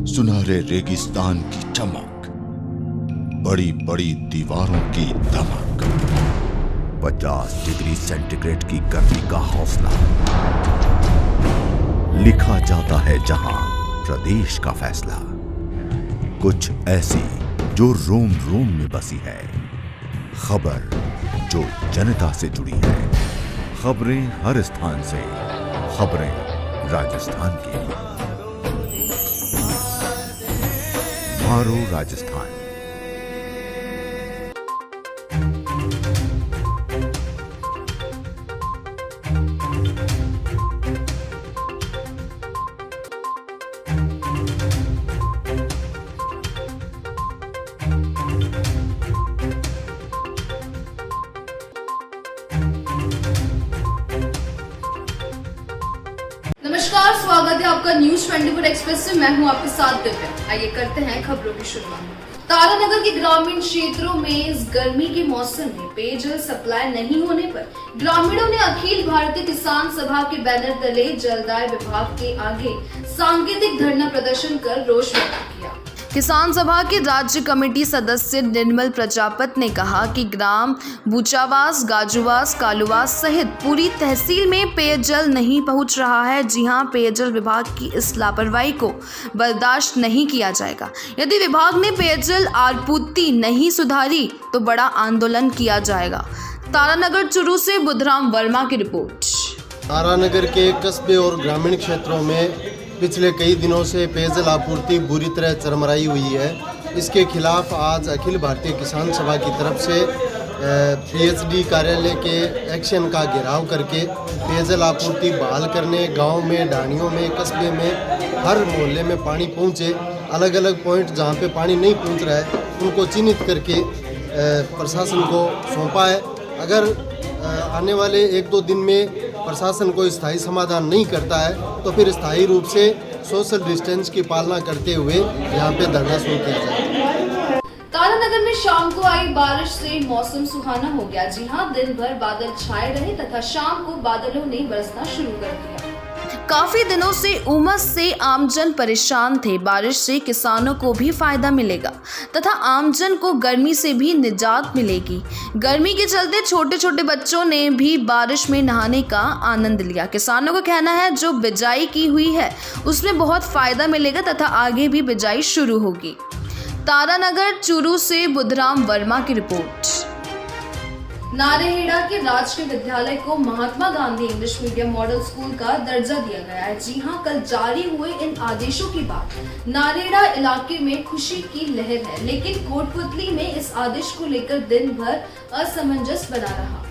सुनहरे रेगिस्तान की चमक, बड़ी बड़ी दीवारों की धमक, 50 डिग्री सेंटीग्रेड की गर्मी का हौसला। लिखा जाता है जहां प्रदेश का फैसला, कुछ ऐसी जो रोम रोम में बसी है, खबर जो जनता से जुड़ी है, खबरें हर स्थान से, खबरें राजस्थान की। मारो राजस्थान। नमस्कार, स्वागत है आपका न्यूज 24 एक्सप्रेस से। मैं हूं आपके साथ दिव्या। आइए करते हैं खबरों की शुरुआत। तारानगर के ग्रामीण क्षेत्रों में इस गर्मी के मौसम में पेयजल सप्लाई नहीं होने पर ग्रामीणों ने अखिल भारतीय किसान सभा के बैनर तले जलदाय विभाग के आगे सांकेतिक धरना प्रदर्शन कर रोष व्यक्त किया। किसान सभा के राज्य कमेटी सदस्य निर्मल प्रजापत ने कहा कि ग्राम बूचावास, गाजुवास, कालुवास सहित पूरी तहसील में पेयजल नहीं पहुंच रहा है। जी हां, पेयजल विभाग की इस लापरवाही को बर्दाश्त नहीं किया जाएगा। यदि विभाग ने पेयजल आपूर्ति नहीं सुधारी तो बड़ा आंदोलन किया जाएगा। तारानगर चुरू से बुधराम वर्मा की रिपोर्ट। तारानगर के कस्बे और ग्रामीण क्षेत्रों में पिछले कई दिनों से पेयजल आपूर्ति बुरी तरह चरमराई हुई है। इसके खिलाफ आज अखिल भारतीय किसान सभा की तरफ से पीएचडी कार्यालय के एक्शन का घेराव करके पेयजल आपूर्ति बहाल करने, गांव में, ढाणियों में, कस्बे में, हर मोहल्ले में पानी पहुंचे। अलग अलग पॉइंट जहां पे पानी नहीं पहुंच रहा है उनको चिन्हित करके प्रशासन को सौंपा है। अगर आने वाले 1-2 दिन में प्रशासन कोई स्थायी समाधान नहीं करता है तो फिर स्थायी रूप से सोशल डिस्टेंस की पालना करते हुए यहाँ पे धरना शुरू किया जाएगा। तारानगर में शाम को आई बारिश से मौसम सुहाना हो गया। जी हां, दिन भर बादल छाए रहे तथा शाम को बादलों ने बरसना शुरू कर दिया। काफी दिनों से उमस से आमजन परेशान थे। बारिश से किसानों को भी फायदा मिलेगा तथा आमजन को गर्मी से भी निजात मिलेगी। गर्मी के चलते छोटे छोटे बच्चों ने भी बारिश में नहाने का आनंद लिया। किसानों का कहना है जो बिजाई की हुई है उसमें बहुत फायदा मिलेगा तथा आगे भी बिजाई शुरू होगी। तारानगर चुरू से बुधराम वर्मा की रिपोर्ट। नारेहेड़ा के राजकीय विद्यालय को Mahatma Gandhi English medium model school का दर्जा दिया गया है। जी हां, कल जारी हुए इन आदेशों के बाद नारेहेड़ा इलाके में खुशी की लहर है, लेकिन कोटपुतली में इस आदेश को लेकर दिन भर असमंजस बना रहा।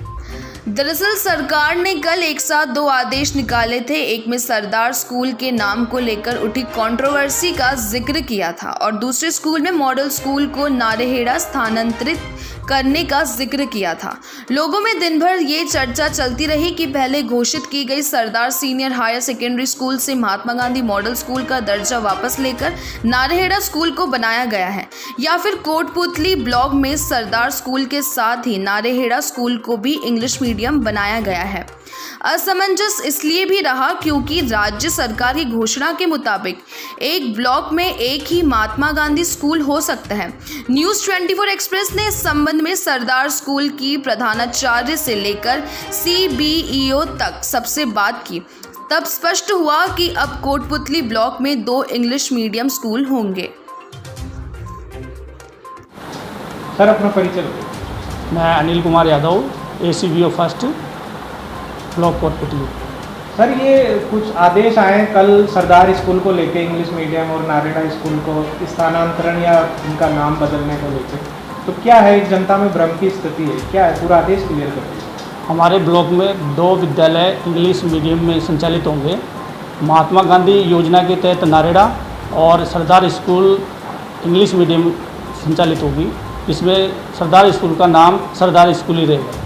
दरअसल सरकार ने कल एक साथ 2 आदेश निकाले थे। एक में सरदार स्कूल के नाम को लेकर उठी कंट्रोवर्सी का जिक्र किया था और दूसरे स्कूल में मॉडल स्कूल को नारेहेड़ा स्थानांतरित करने का जिक्र किया था। लोगों में दिन भर ये चर्चा चलती रही कि पहले घोषित की गई सरदार सीनियर हायर सेकेंडरी स्कूल से महात्मा गांधी मॉडल स्कूल का दर्जा वापस लेकर नारेहेड़ा स्कूल को बनाया गया है या फिर कोटपुतली ब्लॉक में सरदार स्कूल के साथ ही नारेहेड़ा स्कूल को भी इंग्लिश मीडियम बनाया गया है। असमंजस इसलिए भी रहा क्योंकि राज्य सरकार की घोषणा के मुताबिक एक ब्लॉक में एक ही महात्मा गांधी स्कूल हो सकता है। न्यूज 24 एक्सप्रेस ने इस संबंध में सरदार स्कूल की प्रधानाचार्य से लेकर CBEO तक सबसे बात की। तब स्पष्ट हुआ कि अब कोटपुतली ब्लॉक में 2 इंग्लिश मीडियम स्कूल होंगे। सर अपना परिचय। मैं Anil Kumar Yadav, ACBO first block Kotputli. Sir ये कुछ आदेश आए कल सरदार स्कूल को लेके इंग्लिश मीडियम और नारेहेड़ा स्कूल को स्थानांतरण या इनका नाम बदलने को लेकर, तो क्या है, एक जनता में भ्रम की स्थिति है, क्या है, पूरा आदेश क्लियर कर दीजिए। हमारे ब्लॉक में 2 विद्यालय इंग्लिश मीडियम में संचालित होंगे। महात्मा गांधी योजना के तहत नारेहेड़ा और सरदार स्कूल इंग्लिश मीडियम संचालित होगी। इसमें सरदार स्कूल का नाम सरदार स्कूल ही रहेगा।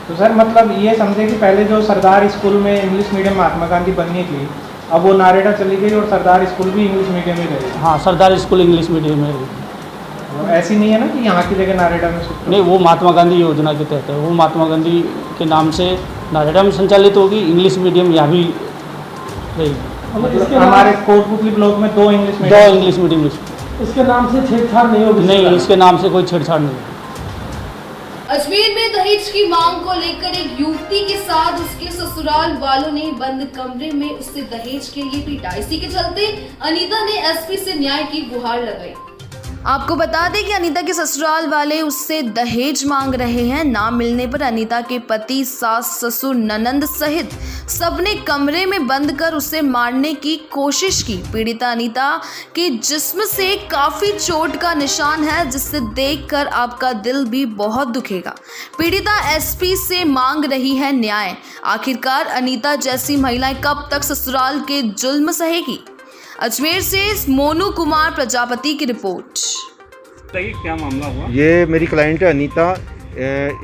तो सर मतलब ये समझे कि पहले जो सरदार स्कूल में इंग्लिश मीडियम महात्मा गांधी बननी थी अब वो नारेहेड़ा चली गई और सरदार स्कूल भी इंग्लिश मीडियम ही रहेगा। हाँ, सरदार स्कूल इंग्लिश मीडियम में रहेगी। ऐसी नहीं है ना कि यहाँ की जगह नारेहेड़ा में शिफ्ट? नहीं, वो महात्मा गांधी योजना के तहत है। वो महात्मा गांधी के नाम से नारेहेड़ा में संचालित होगी, इंग्लिश मीडियम यहाँ भी रहेगी। मतलब हमारे कोटपुतली ब्लॉक में 2 English 2 medium. English medium school. इसके नाम से छेड़छाड़ नहीं होगी? नहीं, इसके नाम से कोई छेड़छाड़ नहीं। अजमेर में दहेज की मांग को लेकर एक युवती के साथ उसके ससुराल वालों ने बंद कमरे में उससे दहेज के लिए पीटा। इसी के चलते अनीता ने एसपी से न्याय की गुहार लगाई। आपको बता दें कि अनीता के ससुराल वाले उससे दहेज मांग रहे हैं। ना मिलने पर अनीता के पति, सास, ससुर, ननंद सहित सबने कमरे में बंद कर उसे मारने की कोशिश की। पीड़िता अनीता के जिस्म से काफी चोट का निशान है, जिससे देखकर आपका दिल भी बहुत दुखेगा। पीड़िता एसपी से मांग रही है न्याय। आखिरकार अनीता जैसी महिलाएं कब तक ससुराल के जुल्म सहेगी? अजमेर से मोनू कुमार प्रजापति की रिपोर्ट। क्या मामला हुआ? ये मेरी क्लाइंट है अनीता।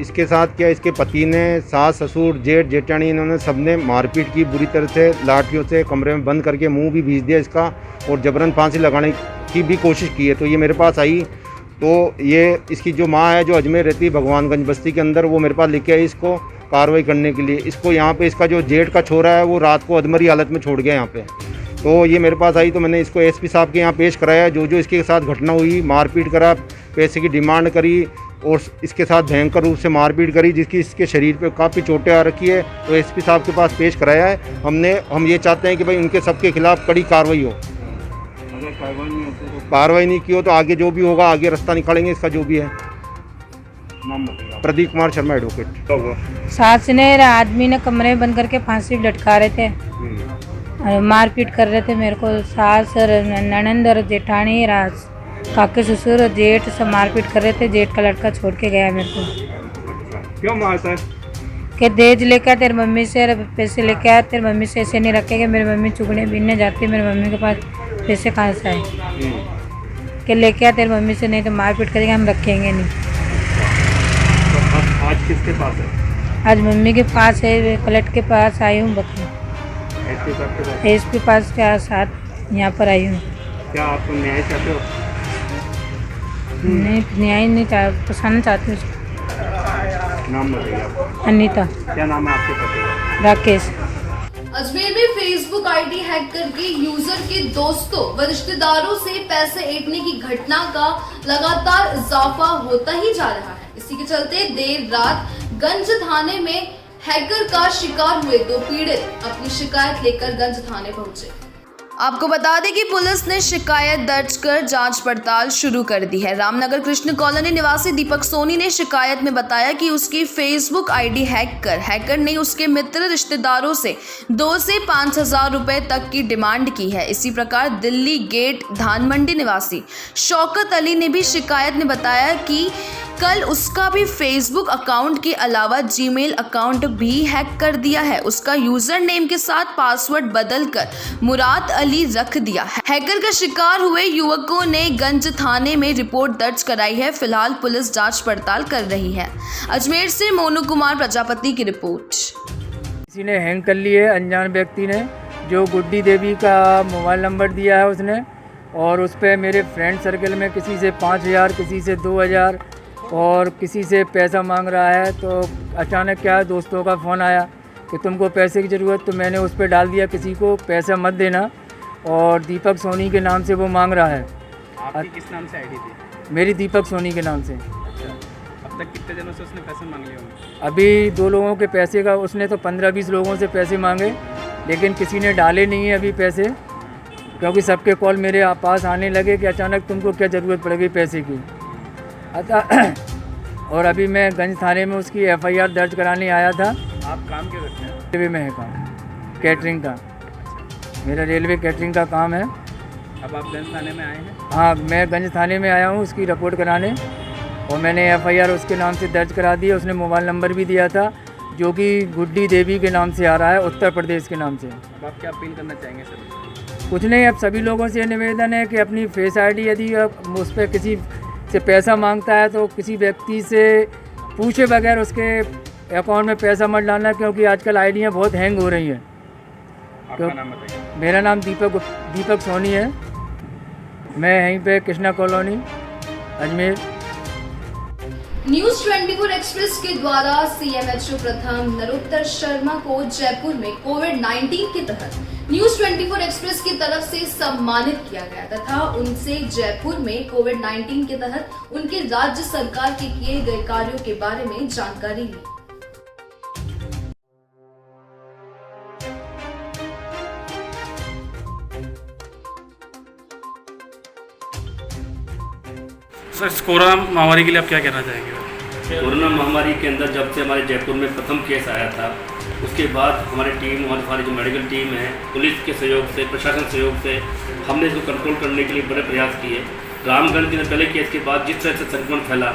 इसके साथ क्या, इसके पति ने, सास, ससुर, जेठ, जेठानी, इन्होंने सबने मारपीट की बुरी तरह से, लाठियों से कमरे में बंद करके मुंह भी भींच दिया इसका और जबरन फांसी लगाने की भी कोशिश की है। तो ये मेरे पास आई तो ये इसकी जो माँ है, जो अजमेर रहती है भगवानगंज बस्ती के अंदर, वो मेरे पास लेके आई इसको कार्रवाई करने के लिए। इसको यहाँ पे इसका जो जेठ का छोरा है वो रात को अधमरी हालत में छोड़ गया यहाँ पे। तो ये मेरे पास आई तो मैंने इसको एसपी साहब के यहाँ पेश कराया। जो इसके साथ घटना हुई, मारपीट करा, पैसे की डिमांड करी और इसके साथ भयंकर रूप से मारपीट करी, जिसकी इसके शरीर पे काफ़ी चोटें आ रखी है। तो एसपी साहब के पास पेश कराया है हमने। हम ये चाहते हैं कि भाई उनके सबके खिलाफ कड़ी कार्रवाई हो। अगर कार्रवाई नहीं होती तो कार्रवाई नहीं की हो तो आगे जो भी होगा, आगे रास्ता निकालेंगे इसका जो भी है। नाम बताइए। प्रदीप कुमार शर्मा एडवोकेट। क्या हुआ? सास ने, आदमी ने कमरे में बंद करके फांसी लटका रहे थे और मारपीट कर रहे थे मेरे को। सास और ननंद और जेठानी, रास, काके, ससुर और जेठ सब मारपीट कर रहे थे। जेठ का लड़का छोड़ के गया मेरे को। क्यों मारता है? कि दहेज लेकर तेरी मम्मी से पैसे लेके आया, तेरी मम्मी से ऐसे नहीं रखेगा। मेरी मम्मी चुगने बीनने जाती है, मेरी मम्मी के पास पैसे कहाँ से आए? कि लेके आ तेरी मम्मी से, नहीं तो मारपीट करेंगे, हम रखेंगे नहीं। तो आज किसके पास है? आज मम्मी के पास है, कलेक्टर के पास आई हूँ, बकरी एसपी साहब के पास। एसपी पास के साथ यहाँ पर आई हूँ। क्या आप न्याय चाहते हो? नहीं, न्याय नहीं पसाना चाहती हूँ। नाम बताइए आप। अनीता। क्या नाम है आपके पति का? राकेश। अजमेर में फेसबुक आईडी हैक करके यूजर के दोस्तों व रिश्तेदारों से पैसे ऐंठने की घटना का लगातार इजाफा होता ही जा रहा है। इसी के चलते देर रात गंज थाने में हैकर का शिकार हुए 2 पीड़ित अपनी शिकायत लेकर गंज थाने पहुंचे। आपको बता दें कि पुलिस ने शिकायत दर्ज कर जांच पड़ताल शुरू कर दी है। रामनगर कृष्ण कॉलोनी निवासी दीपक सोनी ने शिकायत में बताया कि उसकी फेसबुक आईडी हैकर ने उसके मित्र रिश्तेदारों से 2 से 5,000 रुपए तक की डिमांड की है। इसी प्रकार दिल्ली गेट धानमंडी निवासी शौकत अली ने भी शिकायत में बताया कि कल उसका भी फेसबुक अकाउंट के अलावा जीमेल अकाउंट भी हैक कर दिया है। उसका यूजर नेम के साथ पासवर्ड बदलकर मुराद अली रख दिया है। हैकर का शिकार हुए युवकों ने गंज थाने में रिपोर्ट दर्ज कराई है। फिलहाल पुलिस जांच पड़ताल कर रही है। अजमेर से मोनू कुमार प्रजापति की रिपोर्ट। किसी ने हैंग कर लिए, अनजान व्यक्ति ने, जो गुड्डी देवी का मोबाइल नंबर दिया है उसने, और उस पर मेरे फ्रेंड सर्कल में किसी से 5,000, किसी से 2,000 और किसी से पैसा मांग रहा है। तो अचानक क्या दोस्तों का फ़ोन आया कि तुमको पैसे की ज़रूरत, तो मैंने उस पर डाल दिया किसी को पैसा मत देना, और दीपक सोनी के नाम से वो मांग रहा है। आपकी किस नाम से आईडी थी? मेरी दीपक सोनी के नाम से। अब तक कितने दिनों से उसने पैसे मांग लिए होंगे? अभी 2 लोगों के पैसे का, उसने तो 15-20 लोगों से पैसे मांगे, लेकिन किसी ने डाले नहीं है अभी पैसे, क्योंकि सबके कॉल मेरे पास आने लगे कि अचानक तुमको क्या ज़रूरत पड़ गई पैसे की। अतः और अभी मैं गंज थाने में उसकी FIR दर्ज कराने आया था। आप काम क्या करते हैं? रेलवे में है काम, कैटरिंग का। मेरा रेलवे कैटरिंग का काम है। अब आप गंज थाने में आए हैं? हाँ, मैं गंज थाने में आया हूँ उसकी रिपोर्ट कराने, और मैंने FIR उसके नाम से दर्ज करा दी है। उसने मोबाइल नंबर भी दिया था जो कि गुड्डी देवी के नाम से आ रहा है, उत्तर प्रदेश के नाम से। अब आप क्या अपील करना चाहेंगे सर? कुछ नहीं, अब सभी लोगों से निवेदन है कि अपनी फेस ID यदि उस पर किसी से पैसा मांगता है तो किसी व्यक्ति से पूछे बगैर उसके अकाउंट में पैसा मत डालना, क्योंकि आजकल आईडियाँ बहुत हैंग हो रही हैं। आपका नाम बताइए। मेरा नाम दीपक सोनी है। मैं यहीं पे Krishna colony, Ajmer. News 24 express के द्वारा सीएमएचओ प्रथम नरोत्तर शर्मा को जयपुर में कोविड-19 के तहत न्यूज 24 एक्सप्रेस की तरफ से सम्मानित किया गया तथा उनसे जयपुर में कोविड-19 के तहत उनके राज्य सरकार के किए गए कार्यों के बारे में जानकारी ली। सर, इस कोरोना महामारी के लिए आप क्या कहना चाहेंगे? कोरोना महामारी के अंदर जब से हमारे जयपुर में प्रथम केस आया था, उसके बाद हमारी टीम और हमारी जो मेडिकल टीम है, पुलिस के सहयोग से, प्रशासन सहयोग से हमने इसको कंट्रोल करने के लिए बड़े प्रयास किए। रामगंज के पहले केस के बाद जिस तरह से संक्रमण फैला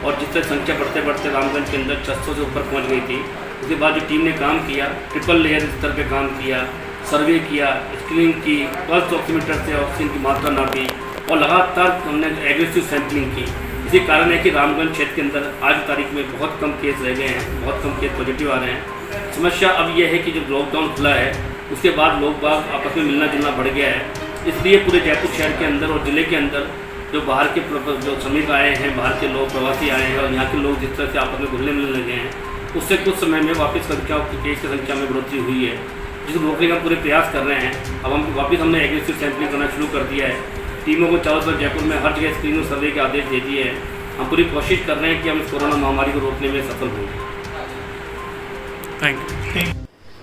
और जिस तरह संख्या बढ़ते बढ़ते रामगंज के अंदर 600 से ऊपर पहुँच गई थी, उसके बाद जो टीम ने काम किया, ट्रिपल लेयर स्तर पर काम किया, सर्वे किया, स्क्रीनिंग की, पल्स ऑक्सीमीटर से ऑक्सीजन की मात्रा नापी और लगातार हमने एग्रेसिव सैंपलिंग की। इसी कारण है कि रामगंज क्षेत्र के अंदर आज तारीख में बहुत कम केस रह गए हैं, बहुत कम केस पॉजिटिव आ रहे हैं। समस्या अब यह है कि जब लॉकडाउन खुला है उसके बाद लोग बाग आपस में मिलना जुलना बढ़ गया है, इसलिए पूरे जयपुर शहर के अंदर और ज़िले के अंदर जो बाहर के जो श्रमिक आए हैं, बाहर के लोग प्रवासी आए हैं और यहाँ के लोग जिस तरह से आपस में घुलने मिलने लगे हैं, उससे कुछ समय में वापस केस की संख्या में बढ़ोतरी हुई है, जिसको रोकने का पूरे प्रयास कर रहे हैं। अब हमने एग्रेसिव सैंपलिंग करना शुरू कर दिया है। टीमों को चारों तरफ जयपुर में हर जगह स्क्रीनिंग और सर्वे के आदेश दे दिए हैं। हम पूरी कोशिश कर रहे हैं कि हम इस कोरोना महामारी को रोकने में सफल हों। Thank you.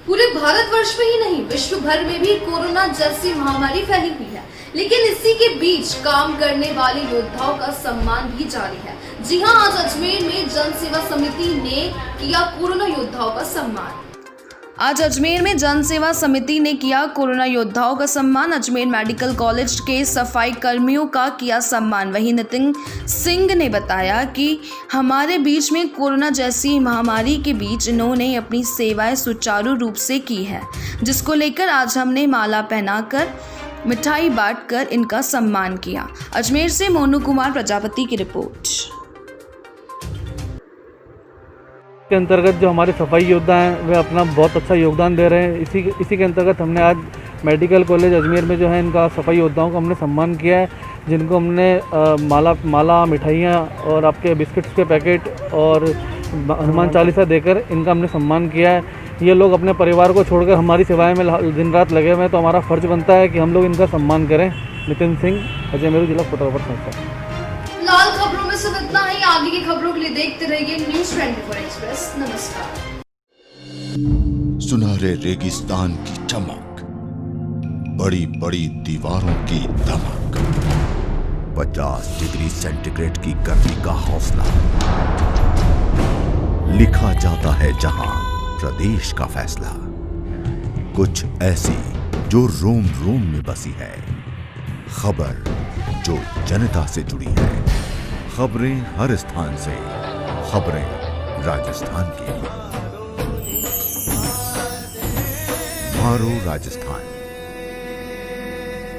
पूरे भारतवर्ष में ही नहीं, विश्व भर में भी कोरोना जैसी महामारी फैली हुई है, लेकिन इसी के बीच काम करने वाले योद्धाओं का सम्मान भी जारी है। जी हां, आज अजमेर में जन सेवा समिति ने किया कोरोना योद्धाओं का सम्मान। आज अजमेर में जन सेवा समिति ने किया कोरोना योद्धाओं का सम्मान। अजमेर मेडिकल कॉलेज के सफाई कर्मियों का किया सम्मान। वहीं नितिन सिंह ने बताया कि हमारे बीच में कोरोना जैसी महामारी के बीच इन्होंने अपनी सेवाएं सुचारू रूप से की है, जिसको लेकर आज हमने माला पहनाकर मिठाई बांटकर इनका सम्मान किया। अजमेर से मोनू कुमार प्रजापति की रिपोर्ट। के अंतर्गत जो हमारे सफाई योद्धा हैं वे अपना बहुत अच्छा योगदान दे रहे हैं। इसी के अंतर्गत हमने आज मेडिकल कॉलेज अजमेर में जो है इनका सफाई योद्धाओं को हमने सम्मान किया है, जिनको हमने माला मिठाइयाँ और आपके बिस्किट्स के पैकेट और हनुमान चालीसा देकर इनका हमने सम्मान किया है। ये लोग अपने परिवार को छोड़कर हमारी सेवाएं में दिन रात लगे हुए हैं, तो हमारा फ़र्ज़ बनता है कि हम लोग इनका सम्मान करें। नितिन सिंह, अजमेर जिला फोटोग्राफर संस्था। लाल खबरों में सिर्फ इतना ही। आगे की खबरों के लिए देखते रहिए न्यूज 24 एक्सप्रेस। नमस्कार। सुनहरे रेगिस्तान की चमक, बड़ी बड़ी दीवारों की धमक, 50 डिग्री सेंटीग्रेड की गर्मी का हौसला, लिखा जाता है जहां प्रदेश का फैसला। कुछ ऐसी जो रोम रोम में बसी है, खबर जो जनता से जुड़ी है, खबरें हर स्थान से, खबरें राजस्थान की। मारो राजस्थान।